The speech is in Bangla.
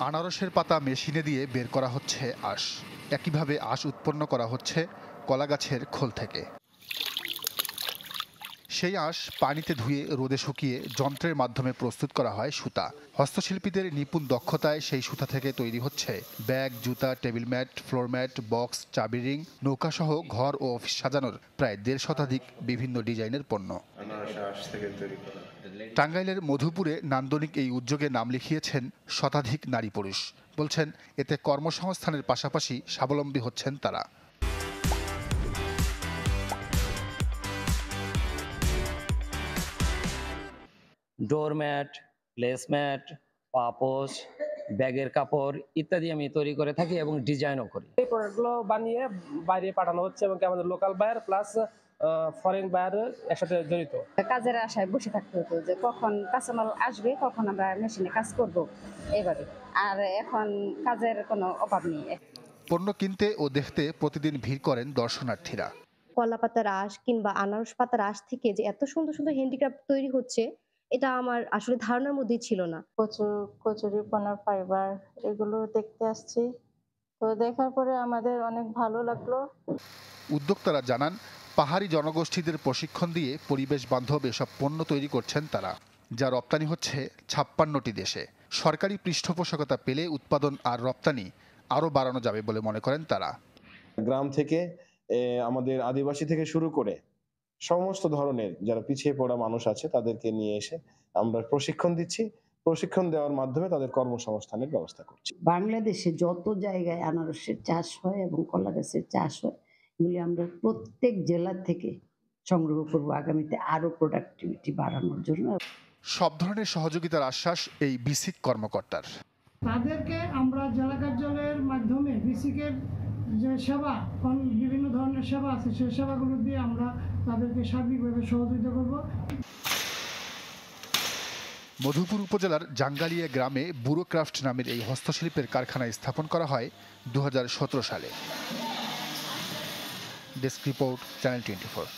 আনারসের পাতা মেশিনে দিয়ে বের করা হচ্ছে আঁশ। একইভাবে আঁশ উৎপন্ন করা হচ্ছে কলা গাছের খোল থেকে। সেই আঁশ পানিতে ধুয়ে রোদে শুকিয়ে যন্ত্রের মাধ্যমে প্রস্তুত করা হয় সুতা। হস্তশিল্পীদের নিপুণ দক্ষতায় সেই সুতা থেকে তৈরি হচ্ছে ব্যাগ, জুতা, table mat, floor mat, box, চাবি রিং, নৌকাসহ ঘর ও অফিস সাজানোর প্রায় ১.৫ শতাধিক বিভিন্ন ডিজাইনের পণ্য। টাঙ্গাইলের মধুপুরে নান্দনিক এই উদ্যোগে নাম লিখিয়েছেন শতাধিক নারী পুরুষ। বলছেন এতে কর্মসংস্থানের পাশাপাশি স্বাবলম্বী হচ্ছেন তারা। ডোরম্যাট, প্লেসম্যাট, পাপোশ, ব্যাগের কাপড় ইত্যাদি আমি তৈরি করে থাকি এবং ডিজাইনও করি। এই প্রোডাক্টগুলো বানিয়ে বাইরে পাঠানো হচ্ছে এবং আমাদের local buyer plus foreign buyer একসাথে জড়িত। কাজের আশায় বসে থাকতে হতো যে কখন কাঁচামাল আসবে, কখন আমরা মেশিনে কাজ করব এবারে। আর এখন কাজের কোনো অভাব নেই। পণ্য কিনতে ও দেখতে প্রতিদিন ভিড় করেন দর্শনার্থীরা। কলা পাতার আঁশ কিংবা আনারস পাতার আঁশ থেকে যে এত সুন্দর সুন্দর হ্যান্ডিক্রাফট তৈরি হচ্ছে, এটা আমার আসলে ধারণার মধ্যেই ছিল না। প্রচুর কচুরিপানার ফাইবার এগুলো দেখতে আসছি, তো দেখার পরে আমাদের অনেক ভালো লাগলো। উদ্যোক্তারা জানান পাহাড়ি জনগোষ্ঠীদের প্রশিক্ষণ দিয়ে পরিবেশ বান্ধব এসব পণ্য তৈরি করছেন তারা, যা রপ্তানি হচ্ছে ৫৬টি দেশে। সরকারি পৃষ্ঠপোষকতা পেলে উৎপাদন আর রপ্তানি আরও বাড়ানো যাবে বলে মনে করেন তারা। গ্রাম থেকে আমাদের আদিবাসী থেকে শুরু করে সমস্ত ধরনের যারা পিছিয়ে পড়া মানুষ আছে তাদেরকে নিয়ে এসে আমরা প্রশিক্ষণ দিচ্ছি। প্রশিক্ষণ দেওয়ার মাধ্যমে তাদের কর্মসংস্থানের ব্যবস্থা করছি। বাংলাদেশে যত জায়গায় আনারসের চাষ হয় এবং কলা গাছের চাষ হয়, এগুলি আমরা প্রত্যেক জেলা থেকে সংগ্রহ করব আগামীতে আরো প্রোডাক্টিভিটি বাড়ানোর জন্য। সব ধরনের সহযোগিতার আশ্বাস এই বিসিক কর্মকর্তার। তাদেরকে আমরা জেলা কার্যালয়ের মাধ্যমে বিসিকের যে সেবা, বিভিন্ন ধরনের সেবা আছে, সেই সেবাগুলো দিয়ে আমরা তাদেরকে সার্বিকভাবে সহযোগিতা করব। মধুপুর উপজেলার জাঙ্গালিয়া গ্রামে বুড়ো ক্রাফট নামের এই হস্তশিল্পের কারখানা স্থাপন করা হয় ২০১৭ সালে। Desk report, channel 24।